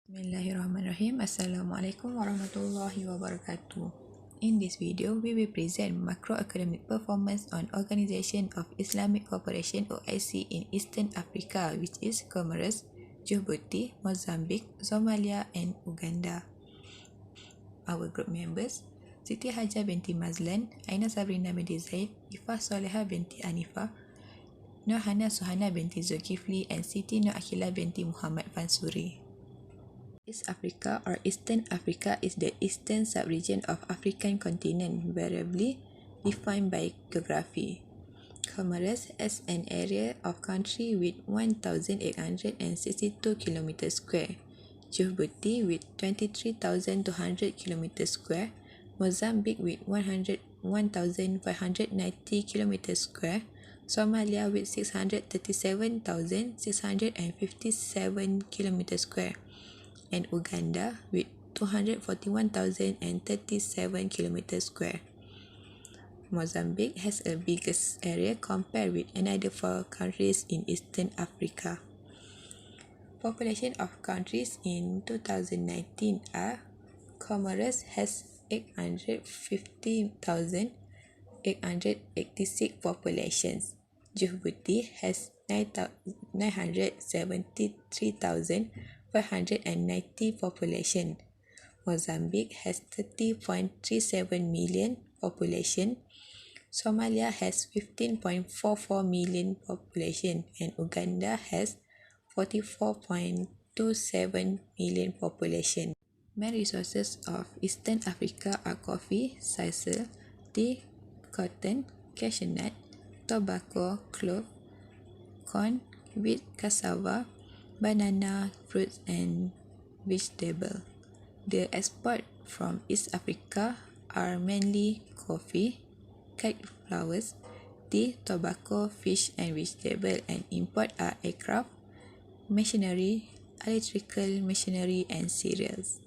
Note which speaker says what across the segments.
Speaker 1: Bismillahirrahmanirrahim. Assalamualaikum warahmatullahi wabarakatuh. In this video, we will present macroeconomic performance on Organization of Islamic Cooperation OIC in Eastern Africa, which is Comoros, Djibouti, Mozambique, Somalia and Uganda. Our group members: Siti Hajar binti MAZLAN, AINA SABRINA binti ZAID, IFFAH SOLEHAH binti ANIPAH, NORHANA SUHANA binti ZOLKIPLI and Siti AKILAH binti Muhammad FANSURI. East Africa or Eastern Africa is the eastern subregion of African continent, variably defined by geography. Comoros has an area of country with 1,862 km square, Djibouti with 23,200 km square, Mozambique with 101,590 km square, Somalia with 637,657 km square, and Uganda with 241,037 km square. Mozambique has a biggest area compared with another 4 countries in Eastern Africa. Population of countries in 2019 are: Comoros has 850,886 populations. Djibouti has 973,590 population. Mozambique has 30.37 million population. Somalia has 15.44 million population and Uganda has 44.27 million population. Main resources of Eastern Africa are coffee, sisal, tea, cotton, cashew nut, tobacco, clove, corn, wheat, cassava, banana, fruits and vegetable. The export from East Africa are mainly coffee, kite flowers, tea, tobacco, fish and vegetable, and import are aircraft, machinery, electrical machinery and cereals.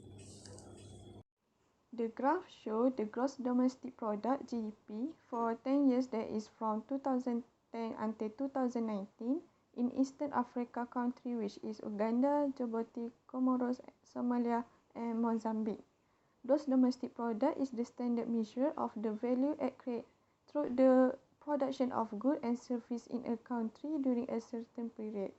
Speaker 2: The graph shows the gross domestic product (GDP) for 10 years, that is from 2010 until 2019, in Eastern Africa country, which is Uganda, Djibouti, Comoros, Somalia and Mozambique. Gross domestic product is the standard measure of the value created through the production of goods and services in a country during a certain period.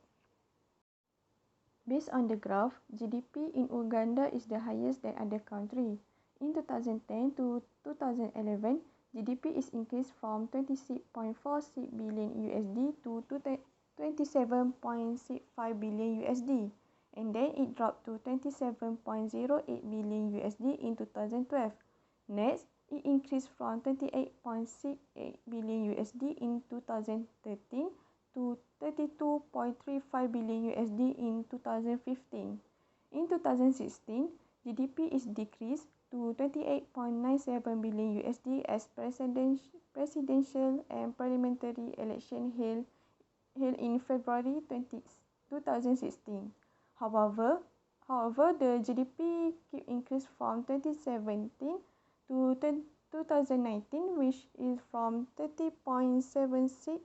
Speaker 2: Based on the graph, GDP in Uganda is the highest than other countries. In 2010 to 2011, GDP is increased from 26.46 billion USD to 27.65 billion USD, and then it dropped to 27.08 billion USD in 2012. Next, it increased from 28.68 billion USD in 2013 to 32.35 billion USD in 2015. In 2016, GDP is decreased to 28.97 billion USD as presidential and parliamentary election held in February 2016. However, the GDP keep increase from 2017 to 2019, which is from 30.76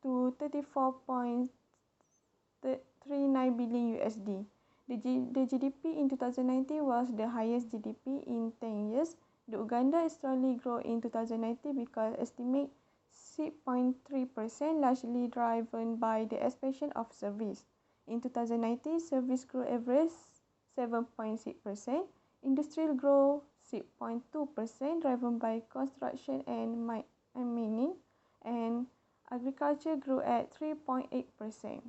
Speaker 2: to 34.39 billion USD. The GDP in 2019 was the highest GDP in 10 years. The Uganda strongly grew in 2019 because estimate 6.3%, largely driven by the expansion of service. In 2019, service grew average 7.6%, industrial grew 6.2%, driven by construction and mining, and agriculture grew at 3.8%.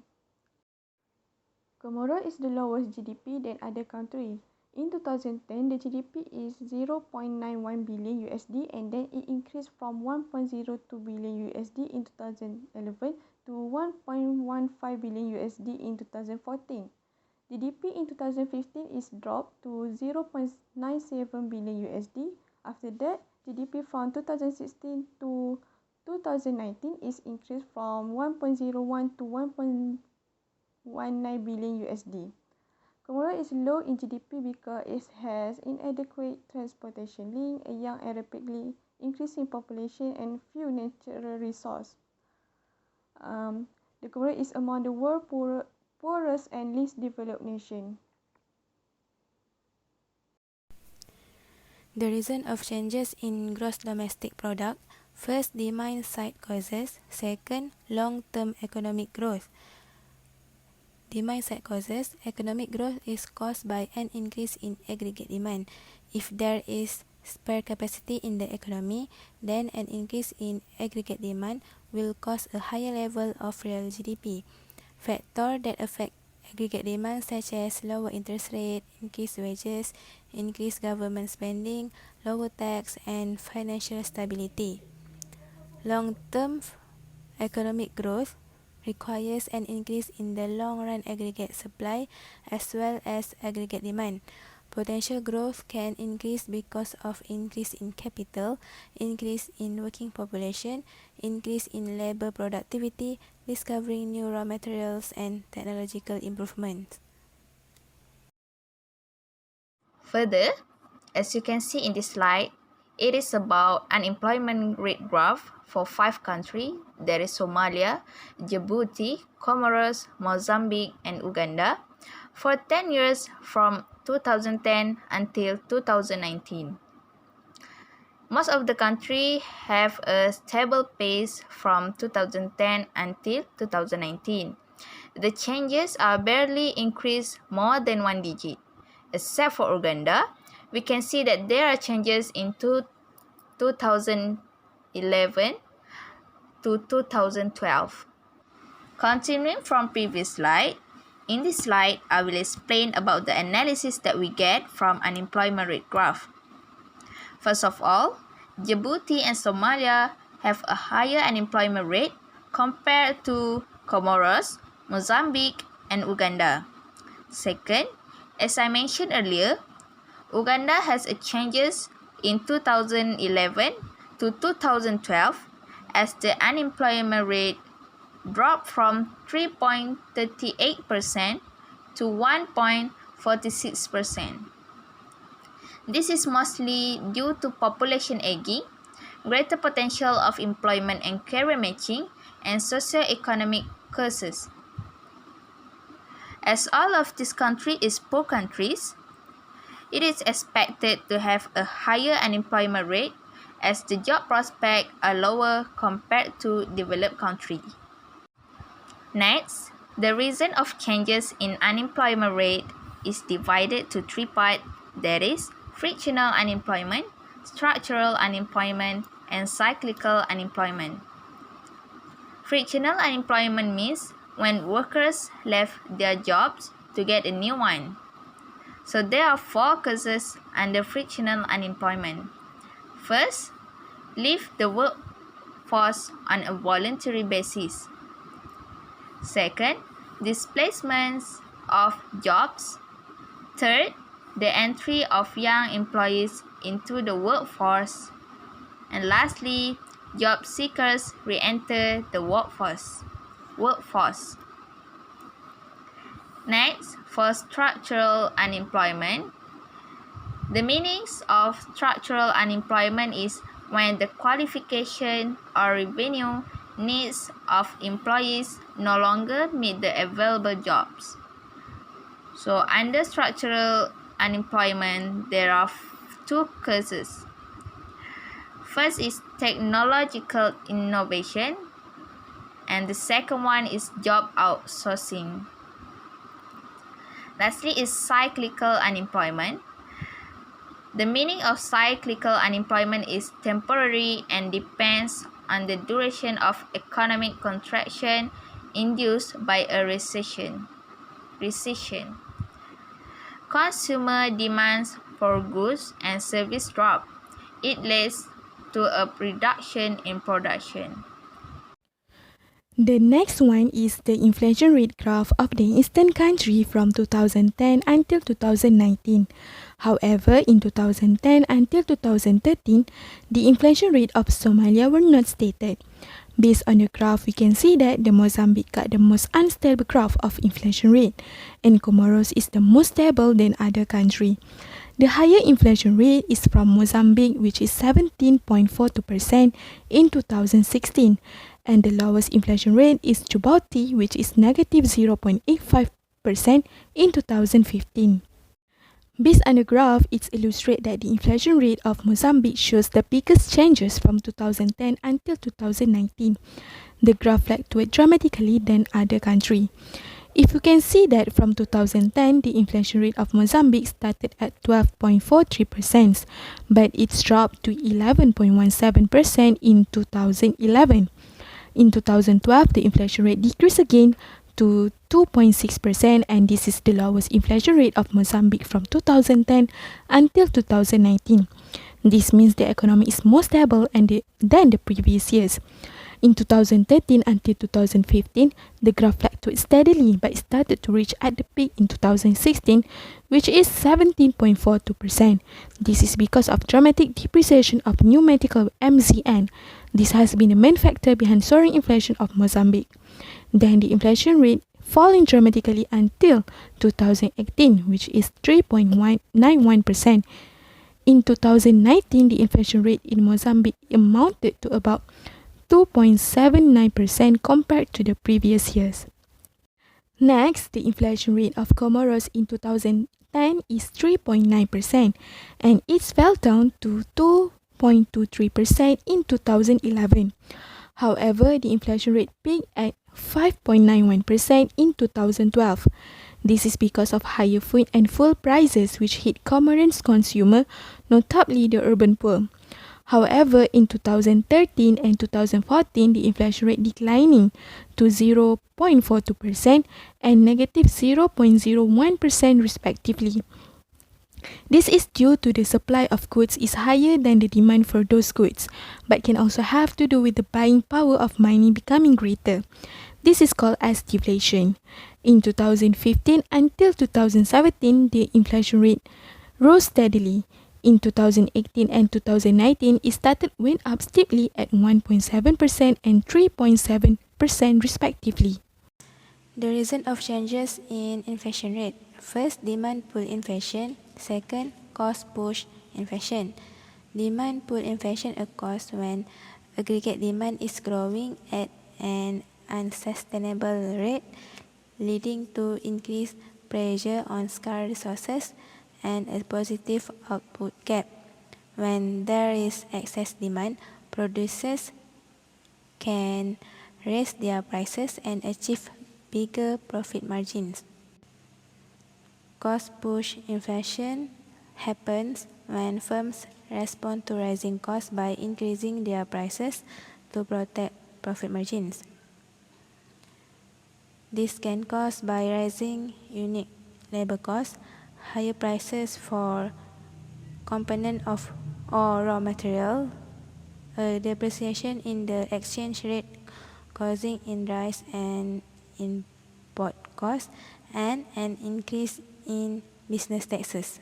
Speaker 2: Comoros is the lowest GDP than other countries. In 2010, the GDP is 0.91 billion USD, and then it increased from 1.02 billion USD in 2011 to 1.15 billion USD in 2014. GDP in 2015 is dropped to 0.97 billion USD. After that, GDP from 2016 to 2019 is increased from 1.01 to 1.19 billion USD. Comoros is low in GDP because it has inadequate transportation link, a young and rapidly increasing population, and few natural resources. The Comoros is among the world's poorest and least developed nations.
Speaker 3: The reason of changes in gross domestic product: first, demand side causes; second, long-term economic growth. Demand side causes: economic growth is caused by an increase in aggregate demand. If there is spare capacity in the economy, then an increase in aggregate demand will cause a higher level of real GDP. Factors that affect aggregate demand such as lower interest rate, increased wages, increased government spending, lower tax, and financial stability. Long-term economic growth requires an increase in the long-run aggregate supply as well as aggregate demand. Potential growth can increase because of increase in capital, increase in working population, increase in labor productivity, discovering new raw materials, and technological improvements.
Speaker 1: Further, as you can see in this slide, it is about unemployment rate graph for 5 countries. There is Somalia, Djibouti, Comoros, Mozambique, and Uganda for 10 years from 2010 until 2019. Most of the countries have a stable pace from 2010 until 2019. The changes are barely increased more than 1 digit. Except for Uganda, we can see that there are changes in 2011 to 2012. Continuing from previous slide, in this slide, I will explain about the analysis that we get from unemployment rate graph. First of all, Djibouti and Somalia have a higher unemployment rate compared to Comoros, Mozambique, and Uganda. Second, as I mentioned earlier, Uganda has a changes in 2011 to 2012 as the unemployment rate dropped from 3.38% to 1.46%. This is mostly due to population aging, greater potential of employment and career matching, and socio-economic causes. As all of these countries is poor countries, it is expected to have a higher unemployment rate as the job prospects are lower compared to developed countries. Next, the reason of changes in unemployment rate is divided to 3 parts, that is, frictional unemployment, structural unemployment, and cyclical unemployment. Frictional unemployment means when workers left their jobs to get a new one. So there are 4 causes under frictional unemployment. First, leave the workforce on a voluntary basis. Second, displacements of jobs. Third, the entry of young employees into the workforce. And lastly, job seekers re-enter the workforce. Next, for structural unemployment, the meanings of structural unemployment is when the qualification or revenue needs of employees no longer meet the available jobs. So under structural unemployment, there are 2 causes. First is technological innovation, and the second one is job outsourcing. Lastly is cyclical unemployment. The meaning of cyclical unemployment is temporary and depends on the duration of economic contraction induced by a recession. Consumer demands for goods and services drop. It leads to a reduction in production.
Speaker 2: The next one is the inflation rate graph of the eastern country from 2010 until 2019. However, in 2010 until 2013, the inflation rate of Somalia were not stated. Based on the graph, we can see that the Mozambique got the most unstable graph of inflation rate, and Comoros is the most stable than other country. The higher inflation rate is from Mozambique, which is 17.42% in 2016, and the lowest inflation rate is Djibouti, which is negative 0.85% in 2015. Based on the graph, it illustrates that the inflation rate of Mozambique shows the biggest changes from 2010 until 2019. The graph fluctuates dramatically than other countries. If you can see that from 2010, the inflation rate of Mozambique started at 12.43%, but it's dropped to 11.17% in 2011. In 2012, the inflation rate decreased again to 2.6%, and this is the lowest inflation rate of Mozambique from 2010 until 2019. This means the economy is more stable than the previous years. In 2013 until 2015, the graph fluctuated steadily but started to reach at the peak in 2016, which is 17.42%. This is because of dramatic depreciation of numerical MZN. This has been the main factor behind soaring inflation of Mozambique. Then the inflation rate falling dramatically until 2018, which is 3.91%. In 2019, the inflation rate in Mozambique amounted to about 2.79% compared to the previous years. Next, the inflation rate of Comoros in 2010 is 3.9%, and it fell down to 2.23% in 2011. However, the inflation rate peaked at 5.91% in 2012. This is because of higher food and fuel prices which hit Comoran's consumer, notably the urban poor. However, in 2013 and 2014, the inflation rate declining to 0.42% and negative 0.01% respectively. This is due to the supply of goods is higher than the demand for those goods, but can also have to do with the buying power of money becoming greater. This is called as deflation. In 2015 until 2017, the inflation rate rose steadily. In 2018 and 2019, it went up steeply at 1.7% and 3.7% respectively.
Speaker 3: The reason of changes in inflation rate. First, demand pull inflation. Second, cost push inflation. Demand pull inflation occurs when aggregate demand is growing at an unsustainable rate, leading to increased pressure on scarce resources and a positive output gap. When there is excess demand, producers can raise their prices and achieve bigger profit margins. Cost push inflation happens when firms respond to rising costs by increasing their prices to protect profit margins. This can cause by rising unit labor costs, higher prices for component of or raw material, a depreciation in the exchange rate causing a rise in import costs, and an increase in business taxes.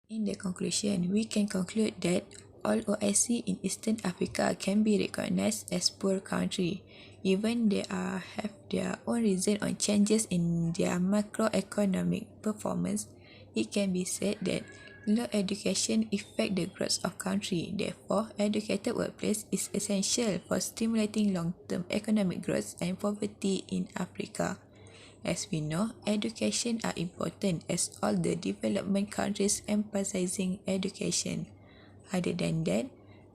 Speaker 1: In the conclusion, we can conclude that all OIC in Eastern Africa can be recognized as poor countries, even they have their own reason on changes in their macroeconomic performance. It can be said that low education affect the growth of country. Therefore, educated workplace is essential for stimulating long-term economic growth and poverty in Africa. As we know, education are important as all the development countries emphasizing education. Other than that,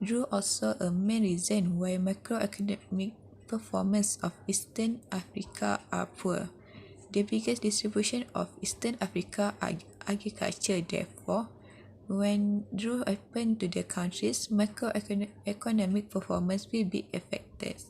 Speaker 1: drew also a main reason why macroeconomic performance of Eastern Africa are poor. The biggest distribution of Eastern Africa are agriculture. Therefore, when drought happen to the countries, macroeconomic performance will be affected.